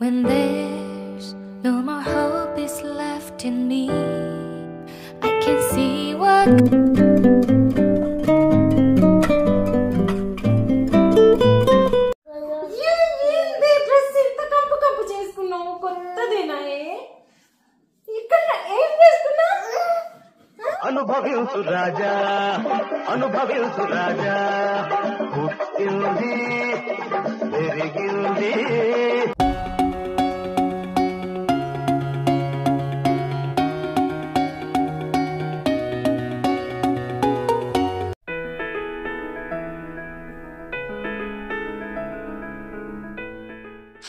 When there's no more hope is left in me, I can see what అనుభవించు రాజా అనుభవించు రాజా పుట్టింది పెరిగింది.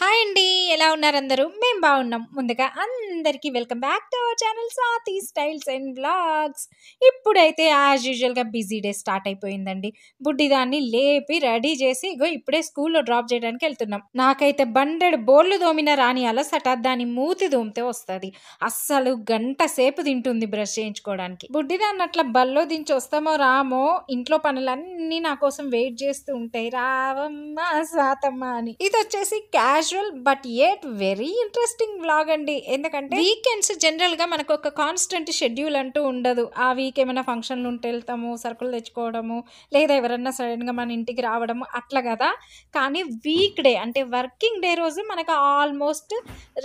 Hi అండి, ఎలా ఉన్నారు అందరూ? మేము బాగున్నాం. ముందుగా అందరికీ welcome back to our channel Swathi styles and vlogs. ఇప్పుడైతే యాజ్ యూజువల్గా బిజీ డే స్టార్ట్ అయిపోయిందండి. బుడ్డిదాన్ని లేపి రెడీ చేసి ఇగో ఇప్పుడే స్కూల్లో డ్రాప్ చేయడానికి వెళ్తున్నాం. నాకైతే బండెడు బోర్లు దోమిన రాని అలసట దాని మూతి దోమితే వస్తుంది. అస్సలు గంట సేపు తింటుంది బ్రష్ చేయించుకోవడానికి. బుడ్డిదాన్ని అట్లా బల్లో దించి వస్తామో రామో ఇంట్లో పనులన్నీ నా కోసం వెయిట్ చేస్తూ ఉంటాయి. రావమ్మ స్వాతమ్మ అని. ఇది వచ్చేసి casual but yet very interesting vlog అండి. ఎందుకంటే వీకెండ్స్ జనరల్ గా మనకు ఒక కాన్స్టెంట్ షెడ్యూల్ అంటూ ఉండదు. ఆ వీక్ ఏమైనా ఫంక్షన్లు ఉంటే వెళ్తాము, సరుకులు తెచ్చుకోవడము, లేదా ఎవరన్నా సడన్ గా మన ఇంటికి రావడము అట్లా కదా. కానీ వీక్ డే అంటే వర్కింగ్ డే రోజు మనకు ఆల్మోస్ట్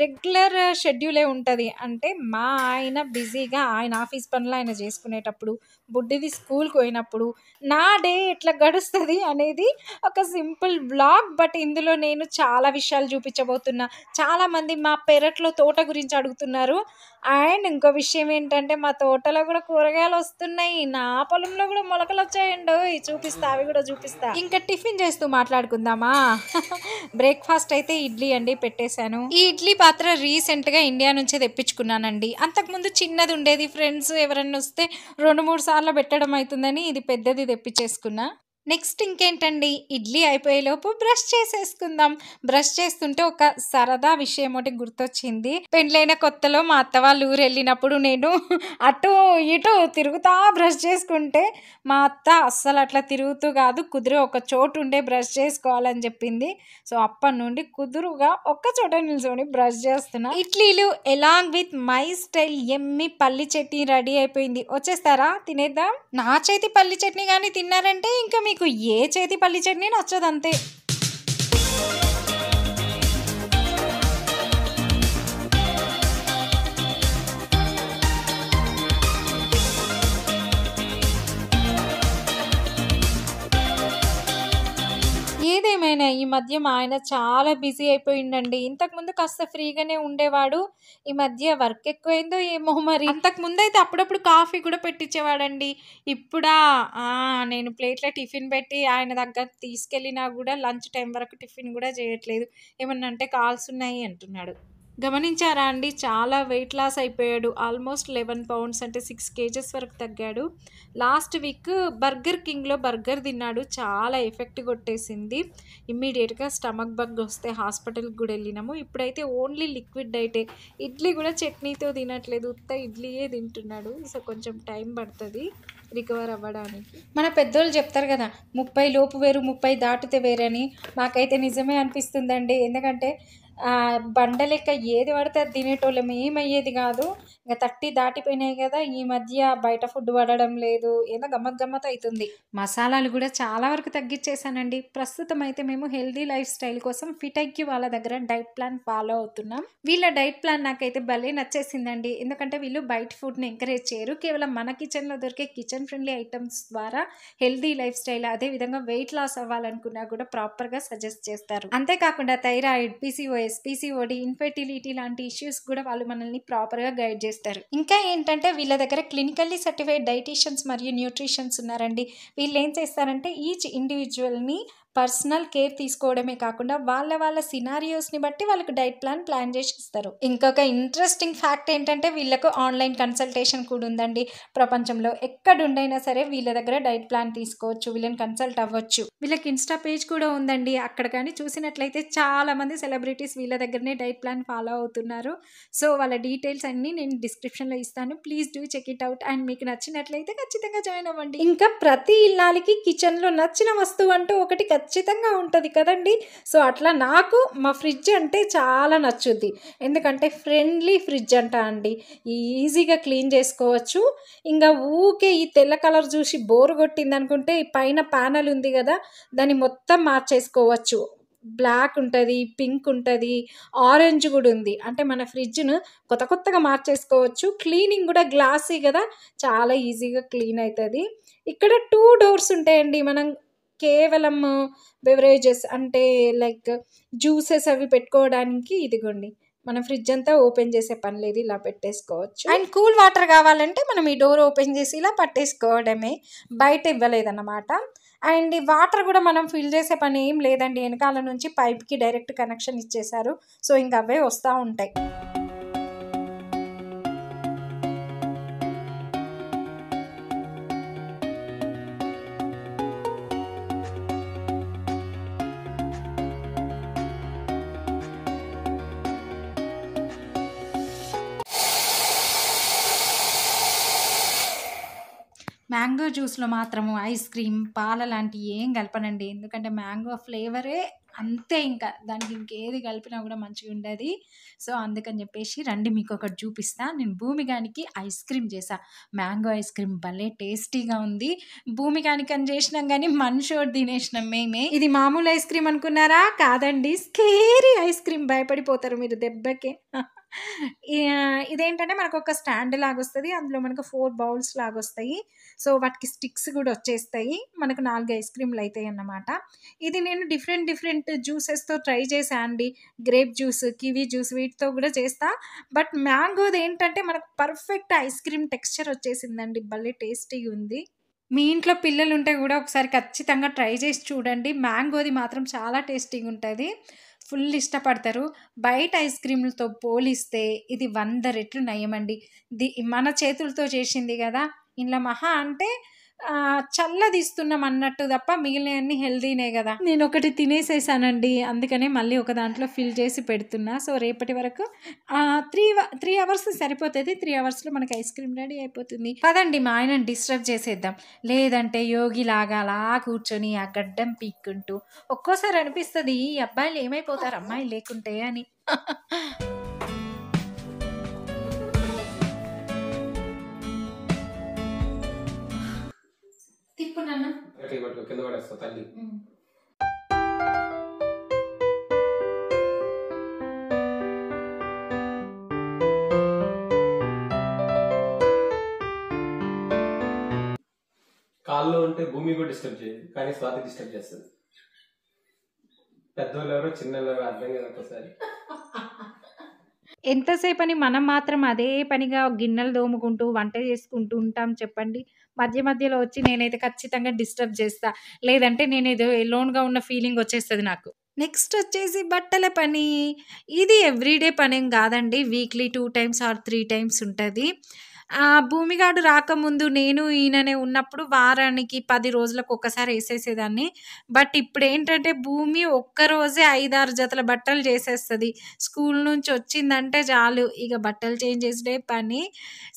రెగ్యులర్ షెడ్యూలే ఉంటుంది. అంటే మా ఆయన బిజీగా ఆయన ఆఫీస్ పనులు ఆయన చేసుకునేటప్పుడు, బుడ్డిది స్కూల్కి పోయినప్పుడు నా డే ఎట్లా గడుస్తుంది అనేది ఒక సింపుల్ వ్లాగ్. బట్ ఇందులో నేను చాలా విషయాలు చూపించబోతున్నా. చాలామంది మా పెరట్లో తోట గురించి అడుగుతున్నారు. అండ్ ఇంకో విషయం ఏంటంటే మా తోటలో కూడా కూరగాయలు వస్తున్నాయి, నా పొలంలో కూడా మొలకలు వచ్చాయండి. చూపిస్తా, అవి కూడా చూపిస్తా. ఇంకా టిఫిన్ చేస్తూ మాట్లాడుకుందామా? బ్రేక్ఫాస్ట్ అయితే ఇడ్లీ అండి పెట్టేశాను. ఈ ఇడ్లీ పాత్ర రీసెంట్గా ఇండియా నుంచే తెప్పించుకున్నానండి. అంతకుముందు చిన్నది ఉండేది, ఫ్రెండ్స్ ఎవరన్నా వస్తే 2-3 సార్లు పెట్టడం అవుతుందని ఇది పెద్దది తెప్పించేసుకున్నా. నెక్స్ట్ ఇంకేంటండి, ఇడ్లీ అయిపోయేలోపు బ్రష్ చేసేసుకుందాం. బ్రష్ చేస్తుంటే ఒక సరదా విషయం ఒకటి గుర్తొచ్చింది. పెండ్లైన కొత్తలో మా అత్త వాళ్ళు ఊరు వెళ్ళినప్పుడు నేను అటు ఇటు తిరుగుతా బ్రష్ చేసుకుంటే మా అత్త అస్సలు అట్లా తిరుగుతూ కాదు, కుదురు ఒక చోటు ఉండే బ్రష్ చేసుకోవాలని చెప్పింది. సో అప్పటి నుండి కుదురుగా ఒక్క చోట నిల్చొని బ్రష్ చేస్తున్నా. ఇడ్లీలు ఎలాంగ్ విత్ మై స్టైల్ ఎమ్మి పల్లి చట్నీ రెడీ అయిపోయింది. వచ్చేస్తారా? తినేద్దాం. నా చేతి పల్లి చట్నీ కానీ తిన్నారంటే ఇంకా మీకు ఏ చేతి పల్లి చట్నీ నచ్చదంతే. ఏదేమైనా ఈ మధ్య మా ఆయన చాలా బిజీ అయిపోయిందండి. ఇంతకుముందు కాస్త ఫ్రీగానే ఉండేవాడు, ఈ మధ్య వర్క్ ఎక్కువైందో ఏమో మరి. అంతకుముందు అయితే అప్పుడప్పుడు కాఫీ కూడా పెట్టించేవాడండి. ఇప్పుడా నేను ప్లేట్లో టిఫిన్ పెట్టి ఆయన దగ్గర తీసుకెళ్ళినా కూడా లంచ్ టైం వరకు టిఫిన్ కూడా చేయట్లేదు. ఏమన్నా అంటే కాల్స్ ఉన్నాయి అంటున్నాడు. గమనించారా అండి, చాలా వెయిట్ లాస్ అయిపోయాడు. ఆల్మోస్ట్ 11 పౌండ్స్ అంటే 6 kgs వరకు తగ్గాడు. లాస్ట్ వీక్ బర్గర్ కింగ్లో బర్గర్ తిన్నాడు, చాలా ఎఫెక్ట్ కొట్టేసింది. ఇమ్మీడియట్గా స్టమక్ బగ్ వస్తే హాస్పిటల్కి కూడా వెళ్ళినాము. ఇప్పుడైతే ఓన్లీ లిక్విడ్ డైటే. ఇడ్లీ కూడా చట్నీతో తినట్లేదు, ఉత్త ఇడ్లీయే తింటున్నాడు. సో కొంచెం టైం పడుతుంది రికవర్ అవ్వడానికి. మన పెద్దోళ్ళు చెప్తారు కదా, 30 లోపు వేరు 30 దాటితే వేరని. మాకైతే నిజమే అనిపిస్తుందండి. ఎందుకంటే బండ లెక్క ఏది పడితే అది తినేటోళ్ళం, ఏమయ్యేది కాదు. ఇంకా 30 దాటిపోయినాయి కదా, ఈ మధ్య బయట ఫుడ్ పడడం లేదు, ఏదో గమ్మత్ అవుతుంది. మసాలాలు కూడా చాలా వరకు తగ్గించేసానండి. ప్రస్తుతం అయితే మేము హెల్దీ లైఫ్ స్టైల్ కోసం ఫిటైక్యూ వాళ్ళ దగ్గర డైట్ ప్లాన్ ఫాలో అవుతున్నాం. వీళ్ళ డైట్ ప్లాన్ నాకైతే భలే నచ్చేసిందండి. ఎందుకంటే వీళ్ళు బయట ఫుడ్ని ఎంకరేజ్ చేయరు, కేవలం మన కిచెన్లో దొరికే కిచెన్ ఫ్రెండ్లీ ఐటమ్స్ ద్వారా హెల్దీ లైఫ్ స్టైల్, అదేవిధంగా వెయిట్ లాస్ అవ్వాలనుకున్నా కూడా ప్రాపర్గా సజెస్ట్ చేస్తారు. అంతేకాకుండా థైరాయిడ్, పీసీఓడి, ఇన్ఫెర్టిలిటీ లాంటి ఇష్యూస్ కూడా వాళ్ళు మనల్ని ప్రాపర్గా గైడ్ చేస్తారు. ఇంకా ఏంటంటే వీళ్ళ దగ్గర క్లినికల్లీ సర్టిఫైడ్ డైటీషియన్స్ మరియు న్యూట్రిషన్స్ ఉన్నారండి. వీళ్ళు ఏం చేస్తారంటే ఈచ్ ఇండివిజువల్ని పర్సనల్ కేర్ తీసుకోవడమే కాకుండా వాళ్ళ సినారియోస్ని బట్టి వాళ్ళకి డైట్ ప్లాన్ చేసి ఇస్తారు. ఇంకొక ఇంట్రెస్టింగ్ ఫ్యాక్ట్ ఏంటంటే వీళ్ళకు ఆన్లైన్ కన్సల్టేషన్ కూడా ఉందండి. ప్రపంచంలో ఎక్కడుండైనా సరే వీళ్ళ దగ్గర డైట్ ప్లాన్ తీసుకోవచ్చు, వీళ్ళని కన్సల్ట్ అవ్వచ్చు. వీళ్ళకి ఇన్స్టా పేజ్ కూడా ఉందండి. అక్కడ కానీ చూసినట్లయితే చాలా మంది సెలబ్రిటీస్ వీళ్ళ దగ్గరనే డైట్ ప్లాన్ ఫాలో అవుతున్నారు. సో వాళ్ళ డీటెయిల్స్ అన్ని నేను డిస్క్రిప్షన్లో ఇస్తాను, please do check it out. And మీకు నచ్చినట్లయితే ఖచ్చితంగా జాయిన్ అవ్వండి. ఇంకా ప్రతి ఇల్లాలికి కిచెన్లో నచ్చిన వస్తువు అంటూ ఒకటి ఖచ్చితంగా ఉంటుంది కదండి. సో అట్లా నాకు మా ఫ్రిడ్జ్ అంటే చాలా నచ్చుద్ది. ఎందుకంటే ఫ్రెండ్లీ ఫ్రిడ్జ్ అంట అండి. ఈజీగా క్లీన్ చేసుకోవచ్చు. ఇంకా ఊకే ఈ తెల్ల కలర్ చూసి బోర్ కొట్టిందనుకుంటే ఈ పైన ప్యానెల్ ఉంది కదా, దాన్ని మొత్తం మార్చేసుకోవచ్చు. బ్లాక్ ఉంటుంది, పింక్ ఉంటుంది, ఆరెంజ్ కూడా ఉంది. అంటే మన ఫ్రిడ్జ్ను కొత్తగా మార్చేసుకోవచ్చు. క్లీనింగ్ కూడా గ్లాసీ కదా, చాలా ఈజీగా క్లీన్ అవుతుంది. ఇక్కడ 2 డోర్స్ ఉంటాయండి. మనం కేవలం బెవరేజెస్ అంటే లైక్ జ్యూసెస్ అవి పెట్టుకోవడానికి ఇదిగోండి, మన ఫ్రిడ్జ్ అంతా ఓపెన్ చేసే పని లేదు, ఇలా పెట్టేసుకోవచ్చు. అండ్ కూల్ వాటర్ కావాలంటే మనం ఈ డోర్ ఓపెన్ చేసి ఇలా పట్టేసుకోవడమే, బయట ఇవ్వలేదన్నమాట. అండ్ ఈ వాటర్ కూడా మనం ఫిల్ చేసే పని ఏం లేదండి, వెనకాల నుంచి పైప్కి డైరెక్ట్ కనెక్షన్ ఇచ్చేసారు. సో ఇంకా అవే వస్తూ ఉంటాయి. మ్యాంగో జ్యూస్లో మాత్రము ఐస్ క్రీమ్, పాల లాంటివి ఏం కలపనండి. ఎందుకంటే మ్యాంగో ఫ్లేవరే అంతే, ఇంకా దానికి ఇంకేది కలిపినా కూడా మంచిగా ఉండదు. సో అందుకని చెప్పేసి రండి మీకు ఒకటి చూపిస్తా. నేను భూమిగానికి ఐస్ క్రీమ్ చేసా. మ్యాంగో ఐస్ క్రీమ్ భలే టేస్టీగా ఉంది. భూమిగానికి అని చేసినాం కానీ మనిషోడు తినేసినాం మేమే. ఇది మామూలు ఐస్ క్రీమ్ అనుకున్నారా? కాదండి, స్కేరీ ఐస్ క్రీమ్, భయపడిపోతారు మీరు దెబ్బకే. ఇదేంటంటే మనకు ఒక స్టాండ్ లాగా వస్తుంది, అందులో మనకు 4 బౌల్స్ లాగా వస్తాయి. సో వాటికి స్టిక్స్ కూడా వచ్చేస్తాయి. మనకు 4 ఐస్ క్రీమ్లు అవుతాయి అన్నమాట. ఇది నేను డిఫరెంట్ జ్యూసెస్తో ట్రై చేశాను అండి. గ్రేప్ జ్యూస్, కివీ జ్యూస్, వీటితో కూడా చేస్తా. బట్ మ్యాంగోది ఏంటంటే మనకు పర్ఫెక్ట్ ఐస్ క్రీమ్ టెక్స్చర్ వచ్చేసిందండి, భలే టేస్టీగా ఉంది. మీ ఇంట్లో పిల్లలు ఉంటే కూడా ఒకసారి ఖచ్చితంగా ట్రై చేసి చూడండి. మ్యాంగోది మాత్రం చాలా టేస్టీగా ఉంటుంది, ఫుల్ ఇష్టపడతారు. బయట ఐస్ క్రీమ్లతో పోలిస్తే ఇది 100 రెట్లు నయమండి. మన చేతులతో చేసింది కదా, ఇంట్లో మహా అంటే చల్లది ఇస్తున్నాం అన్నట్టు తప్ప మిగిలినవన్నీ హెల్దీనే కదా. నేను ఒకటి తినేసేసానండి, అందుకనే మళ్ళీ ఒక దాంట్లో ఫిల్ చేసి పెడుతున్నా. సో రేపటి వరకు 3 అవర్స్ సరిపోతుంది. 3 అవర్స్లో మనకి ఐస్ క్రీమ్ రెడీ అయిపోతుంది. పదండి మా ఆయనని డిస్టర్బ్ చేసేద్దాం, లేదంటే యోగిలాగా అలా కూర్చొని ఆ గడ్డం పీక్కుంటూ. ఒక్కోసారి అనిపిస్తుంది ఈ అబ్బాయిలు ఏమైపోతారు అమ్మాయి లేకుంటే అని. తిప్పు నాన్న, కింద పడేస్తా తల్లి. కాల్లో ఉంటే భూమి కూడా డిస్టర్బ్ చేయదు, కానీ స్వాతి డిస్టర్బ్ చేస్తుంది. పెద్దోళ్ళు ఎవరో చిన్నోళ్ళు ఎవరో అర్థం కదా ఒకసారి. ఎంతసేపు అని మనం మాత్రం అదే పనిగా గిన్నెలు తోముకుంటూ వంట చేసుకుంటూ ఉంటాం చెప్పండి. మధ్యలో వచ్చి నేనైతే ఖచ్చితంగా డిస్టర్బ్ చేస్తా, లేదంటే నేను ఏదో ఎలోన్గా ఉన్న ఫీలింగ్ వచ్చేస్తుంది నాకు. నెక్స్ట్ వచ్చేసి బట్టల పని. ఇది ఎవ్రీడే పని ఏం కాదండి, వీక్లీ 2 times ఆర్ 3 times ఉంటుంది. భూమిగాడు రాకముందు నేను ఈయననే ఉన్నప్పుడు వారానికి 10 రోజులకు ఒక్కసారి వేసేసేదాన్ని. బట్ ఇప్పుడు ఏంటంటే భూమి ఒక్కరోజే 5-6 జతల బట్టలు చేసేస్తుంది. స్కూల్ నుంచి వచ్చిందంటే చాలు, ఇక బట్టలు చేంజ్ చేసే పని.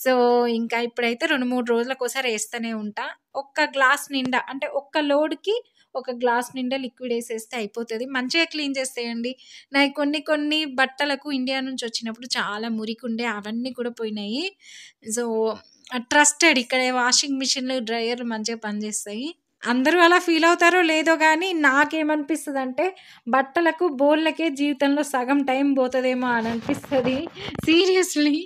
సో ఇంకా ఇప్పుడైతే 2-3 రోజులకు ఒకసారి వేస్తూనే ఉంటా. ఒక్క గ్లాస్ నిండా అంటే ఒక్క లోడ్కి ఒక గ్లాస్ నిండా లిక్విడ్ వేసేస్తే అయిపోతుంది. మంచిగా క్లీన్ చేసేయండి. నాకు కొన్ని బట్టలకు ఇండియా నుంచి వచ్చినప్పుడు చాలా మురికుండే, అవన్నీ కూడా పోయినాయి. సో ట్రస్టెడ్, ఇక్కడ వాషింగ్ మిషన్లు, డ్రయర్లు మంచిగా పనిచేస్తాయి. అందరూ అలా ఫీల్ అవుతారో లేదో కానీ నాకేమనిపిస్తుంది అంటే బట్టలకు బోళ్ళకే జీవితంలో సగం టైం పోతుందేమో అని అనిపిస్తుంది సీరియస్లీ.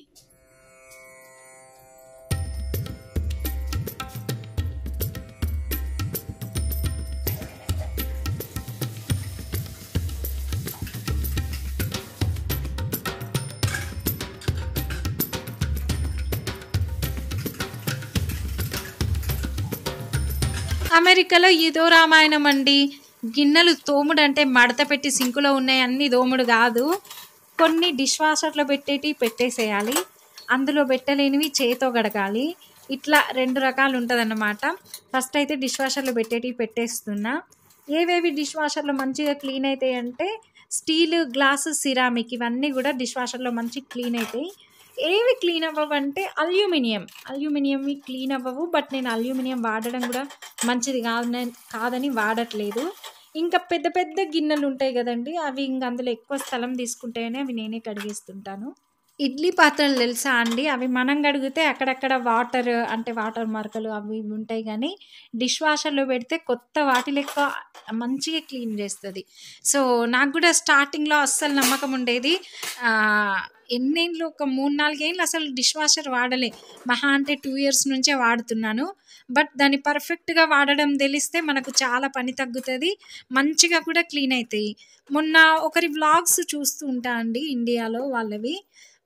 అమెరికాలో ఇదో రామాయణం అండి. గిన్నెలు తోముడు అంటే మడత పెట్టి సింకులో ఉన్నాయి అన్ని తోముడు కాదు, కొన్ని డిష్ వాషర్లో పెట్టేసేయాలి, అందులో పెట్టలేనివి చేతో గడగాలి. ఇట్లా 2 రకాలు ఉంటుందన్నమాట. ఫస్ట్ అయితే డిష్ వాషర్లో పెట్టేస్తున్నా. ఏవేవి డిష్ వాషర్లో మంచిగా క్లీన్ అవుతాయి అంటే స్టీల్, గ్లాసు, సిరామిక్, ఇవన్నీ కూడా డిష్ వాషర్లో మంచి క్లీన్ అవుతాయి. ఏవి క్లీన్ అవ్వవు అంటే అల్యూమినియంవి క్లీన్ అవ్వవు. బట్ నేను అల్యూమినియం వాడడం కూడా మంచిది కాదని వాడట్లేదు. ఇంకా పెద్ద పెద్ద గిన్నెలు ఉంటాయి కదండి, అవి ఇంక అందులో ఎక్కువ స్థలం తీసుకుంటాయని అవి నేనే కడిగేస్తుంటాను. ఇడ్లీ పాత్రలు తెలుసా అండి? అవి మనం కడిగితే అక్కడక్కడ వాటర్ అంటే వాటర్ మరకలు అవి ఇవి ఉంటాయి గానీ, డిష్ వాషర్‌లో పెడితే కొత్త వాటి లెక్క మంచిగా క్లీన్ చేస్తది. సో, నాకు గూడా స్టార్టింగ్‌లో అస్సలు నమ్మకం ఉండేది. ఎన్నేండ్లు ఒక 3, 4 ఏండ్లు అసలు డిష్ వాషర్ వాడలే. మహా అంటే 2 ఇయర్స్ నుంచే వాడుతున్నాను. బట్ దాన్ని పర్ఫెక్ట్‌గా వాడడం తెలిస్తే మనకు చాలా పని తగ్గుతది. మంచిగా కూడా క్లీన్ అయితాయి. మొన్న ఒకరి వ్లాగ్స్ చూస్తూ ఉంటా అండి ఇండియాలో వాళ్ళవి.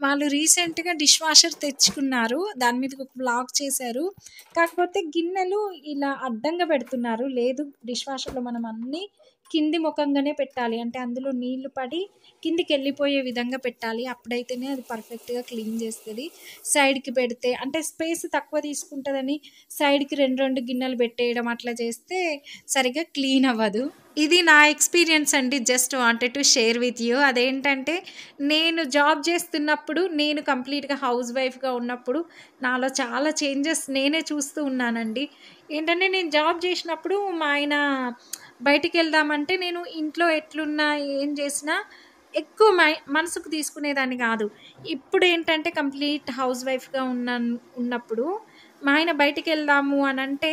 వాళ్ళు రీసెంట్‌గా డిష్ వాషర్ తెచ్చుకున్నారు. దాని మీదకి ఒక వ్లాగ్ చేశారు. కాకపోతే గిన్నెలు ఇలా అడ్డంగా పెడుతున్నారు. లేదు, డిష్ వాషర్‌లో మనం అన్నీ కింది ముఖంగానే పెట్టాలి. అంటే అందులో నీళ్లు పడి కిందికెళ్ళిపోయే విధంగా పెట్టాలి. అప్పుడైతేనే అది పర్ఫెక్ట్‌గా క్లీన్ చేస్తది. సైడ్‌కి పెడితే అంటే స్పేస్ తక్కువ తీసుకుంటదని సైడ్‌కి 2, 2 గిన్నెలు పెట్టేయడం అట్లా చేస్తే సరిగ్గా క్లీన్ అవ్వదు. ఇది నా ఎక్స్‌పీరియన్స్ అండి. Just wanted to share with you. అదేంటంటే నేను జాబ్ చేస్తున్నప్పుడు, నేను కంప్లీట్‌గా హౌస్ వైఫ్‌గా ఉన్నప్పుడు నాలో చాలా చేంజెస్ నేనే చూస్తూ ఉన్నానండి. ఏంటంటే నేను జాబ్ చేసినప్పుడు మా ఆయన బయటికెళ్దామంటే నేను ఇంట్లో ఎట్లున్నా, ఏం చేసినా ఎక్కువ మనసుకు తీసుకునేదాన్ని కాదు. ఇప్పుడేంటంటే కంప్లీట్ హౌస్ వైఫ్‌గా ఉన్నప్పుడు మా ఆయన బయటికెళ్దాము అనంటే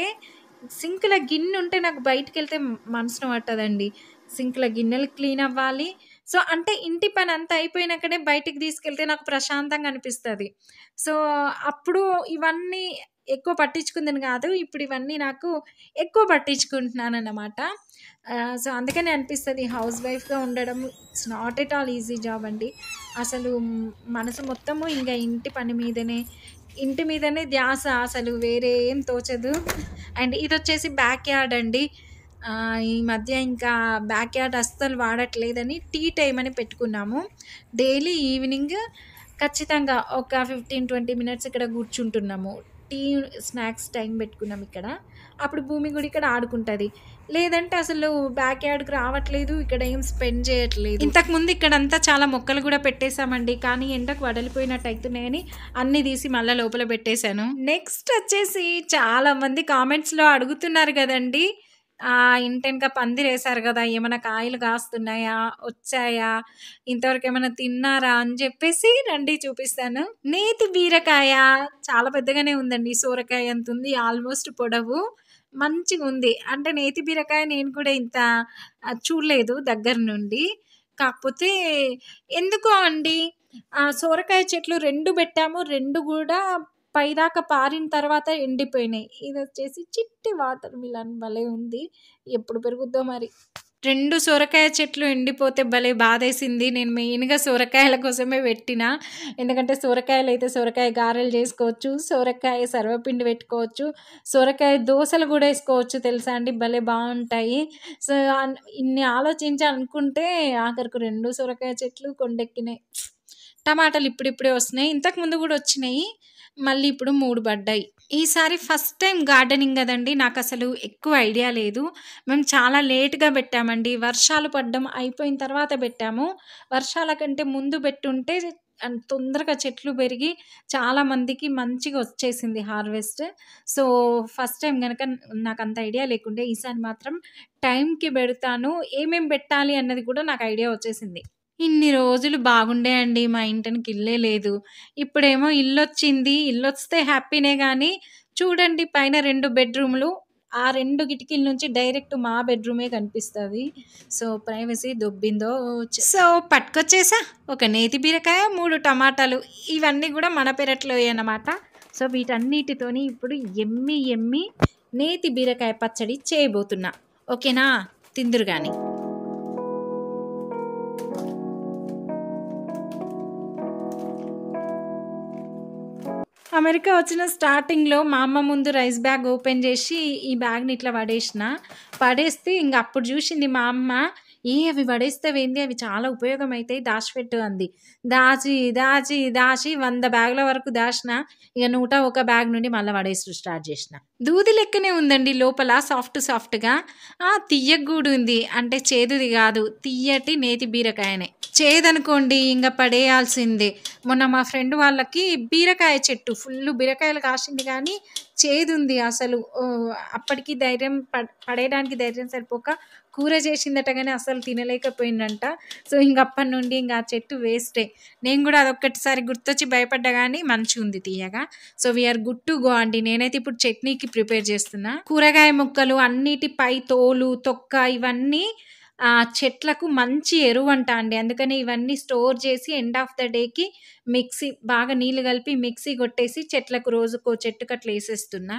సింక్‌లో గిన్నుంటే నాకు బయటికెళ్తే మనసున పట్టదండి. సింక్‌లో గిన్నెలు క్లీన్ అవ్వాలి. సో, అంటే ఇంటి పనంతా అయిపోయినాకనే బయటికి తీసుకెళ్తే నాకు ప్రశాంతంగా అనిపిస్తది. సో, అప్పుడు ఇవన్నీ ఎక్కువ పట్టించుకుందును గాదు. ఇప్పుడు ఇవన్నీ నాకు ఎక్కువ పట్టించుకుంటున్నానన్నమాట. సో, అందుకనే అనిపిస్తది హౌస్ వైఫ్‌గా ఉండడం it's not at all easy job అండి. అసలు మనసు మొత్తము ఇంగ ఇంటి మీదనే ధ్యాస, అసలు వేరే ఏం తోచదు. అండ్ ఇదొచ్చేసి బ్యాక్ యార్డ్ అండి. ఈ మధ్య ఇంకా బ్యాక్ యార్డ్ అస్సలు వాడట్లేదని టీ టైమ్ అని పెట్టుకున్నాము. డైలీ ఈవినింగ్ ఖచ్చితంగా ఒక 15, 20 మినిట్స్ ఇక్కడ కూర్చుంటున్నాము. టీ, స్నాక్స్ టైం పెట్టుకున్నాం ఇక్కడ. అప్పుడు భూమి కూడా ఇక్కడ ఆడుకుంటది. లేదంటే అసలు బ్యాక్ యార్డ్‌కి రావట్లేదు. ఇక్కడ ఏం స్పెండ్ చేయట్లేదు. ఇంతకుముందు ఇక్కడంతా చాలా మొక్కలు కూడా పెట్టేసామండి. కానీ ఎండకు వడలిపోయినట్టు అయితున్నాయని అన్నీ తీసి మళ్ళా లోపల పెట్టేశాను. నెక్స్ట్ వచ్చేసి చాలామంది కామెంట్స్‌లో అడుగుతున్నారు గదండీ! ఇంటెనక పందిరేశారు గదా! ఏమన్నా కాయలు కాస్తున్నాయా? వచ్చాయా? ఇంతవరకు ఏమన్నా తిన్నారా? అని చెప్పేసి రండి చూపిస్తాను. నేతి బీరకాయ చాలా పెద్దగానే ఉందండి. సోరకాయ అంత ఉంది. ఆల్మోస్ట్ పొడవు. మంచిగుంది. అంటే నేతి బీరకాయ నేను కూడా ఇంత చూడలేదు దగ్గర నుండి. కాకపోతే ఎందుకో అండి సోరకాయ చెట్లు 2 పెట్టాము. 2 గూడా పైదాకా పారిన తర్వాత ఎండిపోయినాయి. ఇదొచ్చేసి చిట్టి వాటర్ మిలన్ భలే ఉంది. ఎప్పుడు పెరుగుద్దో మరి. 2 సొరకాయ చెట్లు ఎండిపోతే భలే బాధేసింది. నేను మెయిన్‌గా సొరకాయల కోసమే పెట్టినా. ఎందుకంటే సొరకాయలైతే సొరకాయ గారెలు చేసుకోవచ్చు. సొరకాయ సర్వపిండి పెట్టుకోవచ్చు. సొరకాయ దోసలు గూడా ఏసుకోవచ్చు తెలుసా అండి? భలే బావుంటాయి. సో, ఇన్ని ఆలోచించి అనుకుంటే ఆఖరికి 2 సొరకాయ చెట్లు కొండెక్కినాయి. టమాటాలు ఇప్పుడిప్పుడే వస్తున్నాయి. ఇంతకుముందు గూడా వచ్చినాయి. మళ్ళీ ఇప్పుడు 3 పడ్డాయి. ఈసారి ఫస్ట్ టైమ్ గార్డెనింగ్ గదండీ! నాకసలు ఎక్కువ ఐడియా లేదు. మేము చాలా లేట్‌గా పెట్టామండి. వర్షాలు పడ్డం అయిపోయిన తర్వాత పెట్టాము. వర్షాల కంటే ముందు పెట్టుంటే తొందరగా చెట్లు పెరిగి చాలా మందికి మంచిగా వచ్చేసింది హార్వెస్ట్. సో, ఫస్ట్ టైమ్ గనక నాకంత ఐడియా లేకుండే. ఈసారి మాత్రం టైంకి పెడతాను. ఏమేం పెట్టాలి అన్నది కూడా నాకు ఐడియా వచ్చేసింది. ఇన్ని రోజులు బాగుండే అండి. మా ఇంటెనక ఇల్లే లేదు. ఇప్పుడేమో ఇల్లొచ్చింది. ఇల్లొస్తే హ్యాపీనే గానీ, చూడండి పైన 2 బెడ్‌రూమ్‌లు. ఆ 2 కిటికీల నుంచి డైరెక్ట్ మా బెడ్‌రూమే కనిపిస్తది. సో, ప్రైవసీ దొబ్బిందో సో, పట్టుకొచ్చేసా. ఒక నేతి బీరకాయ, 3 టమాటాలు. ఇవన్నీ గూడా మన పెరట్లోయే అన్నమాట. సో, వీటన్నిటితోని ఇప్పుడు యమ్మీ నేతి బీరకాయ పచ్చడి చేయబోతున్నా. ఓకేనా? తిందురు గాని. అమెరికా వచ్చిన స్టార్టింగ్‌లో మా అమ్మ ముందు రైస్ బ్యాగ్ ఓపెన్ చేసి, ఈ బ్యాగ్‌ని ఇట్లా పడేస్తే ఇంగ అప్పుడు చూసింది మా అమ్మ. అవి పడేస్తావేంది? అవి చాలా ఉపయోగమైతాయి దాచిపెట్టు అంది. దాచి 100 బ్యాగుల వరకు దాచినా. ఇక 101 బ్యాగ్ నుండి మళ్ళా పడేసుడు స్టార్ట్ చేసిన. దూది లెక్కనే ఉందండి లోపల సాఫ్ట్‌గా. తియ్యగూడుంది. అంటే చేదుది కాదు. తియ్యటి నేతి బీరకాయనే. చేదనుకోండి ఇంగ పడేయాల్సిందే. మొన్న మా ఫ్రెండ్ వాళ్ళకి బీరకాయ చెట్టు ఫుల్లు బీరకాయలు కాసింది కానీ చేదుంది అసలు. అప్పటికి ధైర్యం పడేయడానికి ధైర్యం సరిపోక కూర చేసిందట గానీ అసలు తినలేకపోయిందంట. సో, ఇంక అప్పటి నుండి ఇంక ఆ చెట్టు వేస్టే. నేను కూడా అదొక్కటిసారి గుర్తొచ్చి భయపడ్డా గానీ మంచిగుంది తీయగా. So, we are good to go అండి. నేనైతే ఇప్పుడు చట్నీకి ప్రిపేర్ చేస్తున్నా. కూరగాయ ముక్కలు అన్నిటి పై తోలు, తొక్క ఇవన్నీ చెట్లకు మంచి ఎరువంట అండి. అందుకని ఇవన్నీ స్టోర్ చేసి ఎండ్ ఆఫ్ ద డేకి మిక్సీ బాగా నీళ్లు కలిపి మిక్సీ కొట్టేసి చెట్లకు రోజుకో చెట్టుకి అట్లా వేసేస్తున్నా.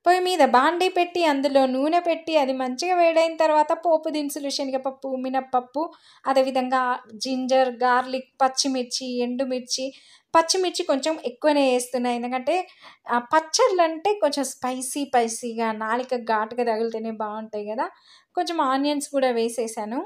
పొయ్యి మీద బాండీ పెట్టి అందులో నూనె పెట్టి అది మంచిగా వేడైన తర్వాత పోపు దినుసులు శనగపప్పు, మినప్పప్పు, అదేవిధంగా జింజర్, గార్లిక్, పచ్చిమిర్చి, ఎండుమిర్చి, పచ్చిమిర్చి కొంచెం ఎక్కువనే వేస్తున్నా. ఎందుకంటే పచ్చళ్ళు అంటే కొంచెం స్పైసీగా నాలుక ఘాటుగా తగిలితేనే బాగుంటాయి కదా. కొంచెం ఆనియన్స్ కూడా వేసేసాను.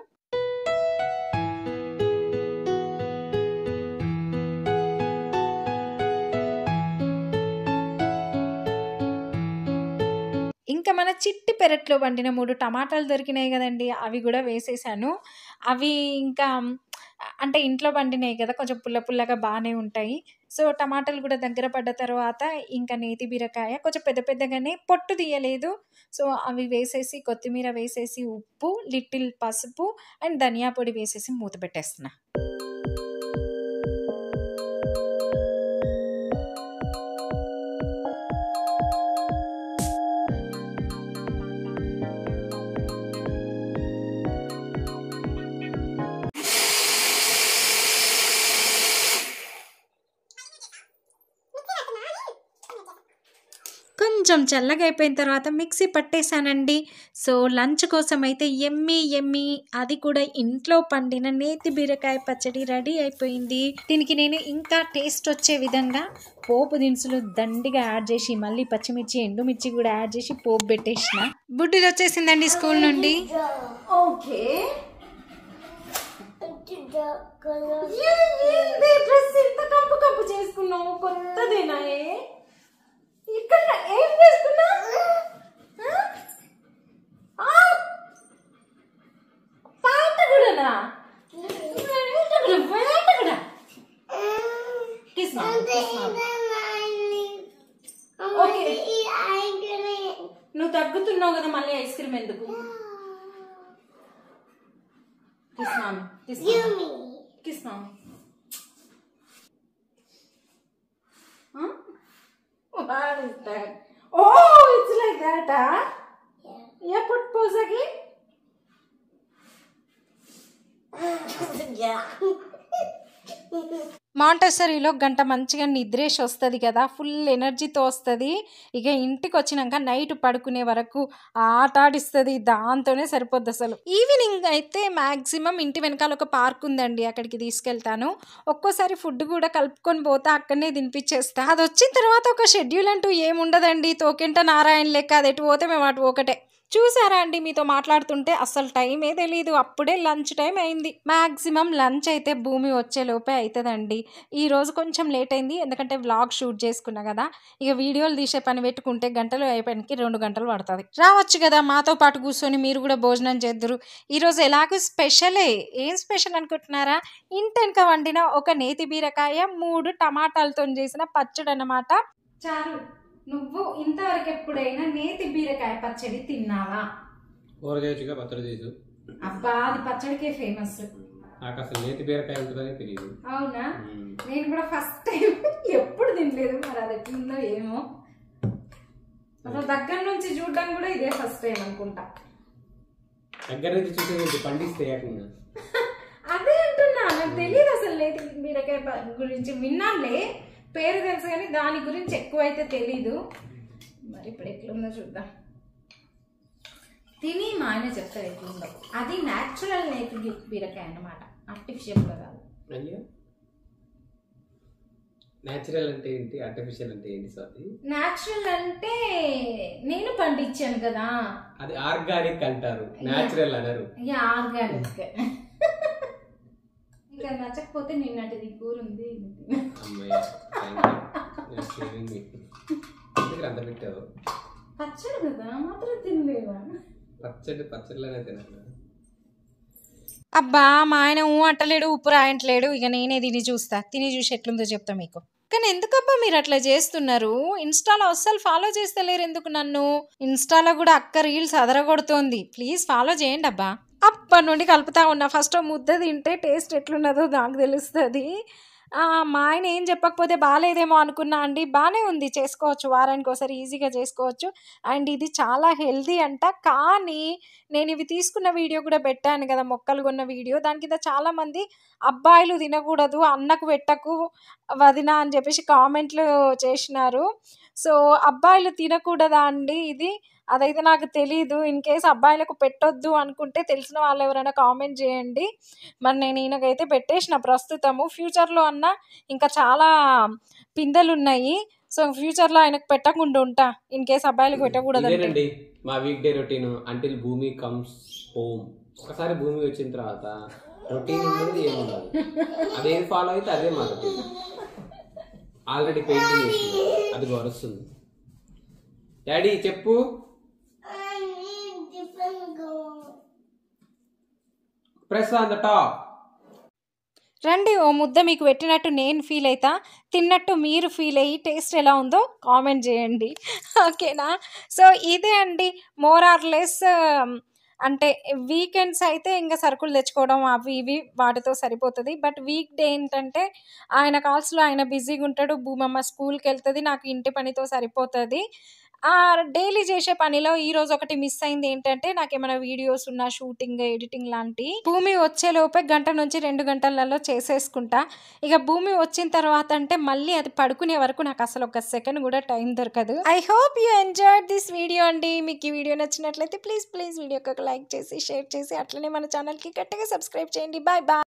ఇంకా మన చిట్టి పెరట్లో పండిన 3 టమాటాలు దొరికినాయి కదండి, అవి కూడా వేసేసాను. అవి ఇంకా అంటే ఇంట్లో పండినాయి కదా, కొంచెం పుల్లగా బాగానే ఉంటాయి. సో, టమాటాలు కూడా దగ్గర పడ్డ తర్వాత ఇంకా నేతి బీరకాయ కొంచెం పెద్దగానే పొట్టు తీయలేదు. సో, అవి వేసేసి కొత్తిమీర వేసేసి ఉప్పు, లిటిల్ పసుపు అండ్ ధనియా పొడి వేసేసి మూత పెట్టేస్తున్నా. కొంచెం చల్లగా అయిపోయిన తర్వాత మిక్సీ పట్టేశానండి. సో, లంచ్ కోసం అయితే యమ్మీ అది కూడా ఇంట్లో పండిన నేతి బీరకాయ పచ్చడి రెడీ అయిపోయింది. దీనికి నేను ఇంకా టేస్ట్ వచ్చే విధంగా పోపు దినుసులు దండిగా యాడ్ చేసి మళ్ళీ పచ్చిమిర్చి, ఎండుమిర్చి కూడా యాడ్ చేసి పోపు పెట్టేసిన. బుడ్డిది వచ్చేసిందండి స్కూల్ నుండి. ఓకే, కంపు చేసుకున్నావు, కొత్తదేనా? ఇక్కడ ఏం చేసుకున్నా? పాట కూడానా? నువ్వు తగ్గుతున్నావు కదా, మళ్ళీ ఐస్ క్రీమ్ ఎందుకు? కిస్నాను. What is that? Oh, it's like that, huh? Yeah, put pose again. Yeah. మాంటెసరీలో గంట మంచిగా నిద్రేసి వస్తుంది కదా, ఫుల్ ఎనర్జీతో వస్తుంది. ఇక ఇంటికి వచ్చినాక నైట్ పడుకునే వరకు ఆట ఆడిస్తుంది, దాంతోనే సరిపోద్ది అసలు. ఈవినింగ్ అయితే మ్యాక్సిమం ఇంటి వెనకాల ఒక పార్క్ ఉందండి, అక్కడికి తీసుకెళ్తాను. ఒక్కోసారి ఫుడ్ కూడా కలుపుకొని పోతే అక్కడనే తినిపించేస్తా. అది వచ్చిన తర్వాత ఒక షెడ్యూల్ అంటూ ఏముండదండి, తోకెంట నారాయణ లెక్క. అది ఎటు పోతే మేము అటు ఒకటే. చూసారా అండి, మీతో మాట్లాడుతుంటే అసలు టైమే తెలీదు, అప్పుడే లంచ్ టైం అయింది. మ్యాక్సిమం లంచ్ అయితే భూమి వచ్చేలోపే అవుతుందండి. ఈరోజు కొంచెం లేట్ అయింది, ఎందుకంటే వ్లాగ్ షూట్ చేసుకున్నా కదా. ఇక వీడియోలు తీసే పని పెట్టుకుంటే గంటలు అయిపోయానికి 2 గంటలు పడుతుంది. రావచ్చు కదా మాతో పాటు కూర్చొని మీరు కూడా భోజనం చేద్దురు. ఈరోజు ఎలాగో స్పెషలే. ఏం స్పెషల్ అనుకుంటున్నారా? ఇంటెనక వండిన ఒక నేతి బీరకాయ 3 టమాటాలతో చేసిన పచ్చడి అన్నమాట. చారు, నువ్వు ఇంతవరకు ఎప్పుడైనా నేతి బీరకాయ పచ్చడి తిన్నావా? పచ్చడి చేసు. అబ్బా, అది పచ్చడికే ఫేమస్. నాకు అసలు నేతి బీరకాయ ఉంటుందని తెలియదు. అవునా? నేను కూడా ఫస్ట్ టైం, ఎప్పుడు తినలేదు. మరి అది ఎట్లుందో ఏమో, అసలు దగ్గర నుంచి చూడడం కూడా ఇదే ఫస్ట్ టైం అనుకుంటా. దగ్గర నుంచి చూసి పండిస్తే అదే అంటున్నా, నాకు తెలియదు అసలు నేతి బీరకాయ గురించి. విన్నానులే, పేరు తెలుసు కానీ దాని గురించి ఎక్కువ అయితే తెలీదు. మరి ఇప్పుడు ఎట్లుందో చూద్దాం. తిని మా ఆయన చెప్తారు ఎట్లుందో. అది న్యాచురల్ నేతి బీరకాయ అన్నమాట, ఆర్టిఫిషియల్ కూడా కాదు. న్యాచురల్ అంటే ఏంటి, ఆర్టిఫిషియల్ అంటే ఏంటి? స్వాతి, న్యాచురల్ అంటే నేను పండించాను కదా, అది ఆర్గానిక్ అంటారు, న్యాచురల్ అనరు. ఆర్గానిక్. ఇంకా నచ్చకపోతే నిన్నటిది కూర ఉంది. అంత పెట్టావు. పచ్చడి కదా మాత్రం తినలేవా? పచ్చడిలోనే తినాలి. అబ్బా మా ఆయన అంటలేడు, ఉప్పు రాయట్లేడు. ఇక నేనే తిని చూసి ఎట్లుందో చెప్తా మీకు. కానీ ఎందుకబ్బా మీరు అట్లా చేస్తున్నారు? ఇన్స్టాలో అస్సలు ఫాలో చేస్తలేరు ఎందుకు నన్ను? ఇన్స్టాలో కూడా అక్క రీల్స్ అదరగొడుతోంది. ప్లీజ్ ఫాలో చేయండి అబ్బా. అప్పటి నుండి కలుపుతా ఉన్నా. ఫస్ట్ ముద్ద తింటే టేస్ట్ ఎట్లున్నదో నాకు తెలుస్తుంది. మా ఆయన ఏం చెప్పకపోతే బాగాలేదేమో అనుకున్నా అండి. బాగానే ఉంది, చేసుకోవచ్చు, వారానికి ఒకసారి ఈజీగా చేసుకోవచ్చు. అండ్ ఇది చాలా హెల్దీ అంట. కానీ నేను ఇవి తీసుకున్న వీడియో కూడా పెట్టాను కదా, మొక్కలు కొన్న వీడియో. దాని కింద చాలామంది అబ్బాయిలు తినకూడదు, అన్నకు పెట్టకు వదిన అని చెప్పేసి కామెంట్లు చేసినారు. సో అబ్బాయిలు తినకూడదా అండి ఇది? అదైతే నాకు తెలీదు. ఇన్ కేస్ అబ్బాయిలకు పెట్టొద్దు అనుకుంటే తెలిసిన వాళ్ళు ఎవరైనా కామెంట్ చేయండి. మరి నేను ఈయనకైతే పెట్టేసిన ప్రస్తుతము. ఫ్యూచర్లో అన్నా ఇంకా చాలా పిందెలు ఉన్నాయి. సో ఫ్యూచర్లో ఆయనకు పెట్టకుండా ఉంటా, ఇన్ కేస్ అబ్బాయిలకు పెట్టకూడదండి. మా వీక్ డే రొటీన్ అంటిల్ భూమి కమ్స్ హోమ్. ఒకసారి భూమి వచ్చిన తర్వాత రొటీన్ ఉండదు, ఏముండదు. అదేది ఫాలో అయితే అదే మా రొటీన్. ఆల్రెడీ పెయింటింగ్ చేసింది, అది వరుస్తుంది. డాడీ చెప్పు. Press on the top. రండి, ఓ ముద్ద మీకు పెట్టినట్టు నేను ఫీల్ అవుతా, తిన్నట్టు మీరు ఫీల్ అయ్యి టేస్ట్ ఎలా ఉందో కామెంట్ చేయండి. ఓకేనా? సో ఇదే అండి మోర్ ఆర్ లెస్. అంటే వీకెండ్స్ అయితే ఇంకా సరుకులు తెచ్చుకోవడం అవి ఇవి వాటితో సరిపోతుంది. బట్ వీక్ డే ఏంటంటే ఆయన కాల్స్లో ఆయన బిజీగా ఉంటాడు, భూమమ్మ స్కూల్కి వెళ్తుంది, నాకు ఇంటి పనితో సరిపోతుంది. డైలీ చేసే పనిలో ఈ రోజు ఒకటి మిస్ అయింది. ఏంటంటే నాకు ఏమైనా వీడియోస్ ఉన్న షూటింగ్ ఎడిటింగ్ లాంటి భూమి వచ్చేలోపే 1 గంట నుంచి 2 గంటలలో చేసేసుకుంటా. ఇక భూమి వచ్చిన తర్వాత అంటే మళ్ళీ అది పడుకునే వరకు నాకు అసలు 1 సెకండ్ కూడా టైం దొరకదు. I hope you enjoyed this video అండి. మీకు ఈ వీడియో నచ్చినట్లయితే ప్లీజ్ వీడియోకి ఒక లైక్ చేసి షేర్ చేసి అట్లనే మన ఛానల్కి గట్టిగా సబ్స్క్రైబ్ చేయండి. Bye bye.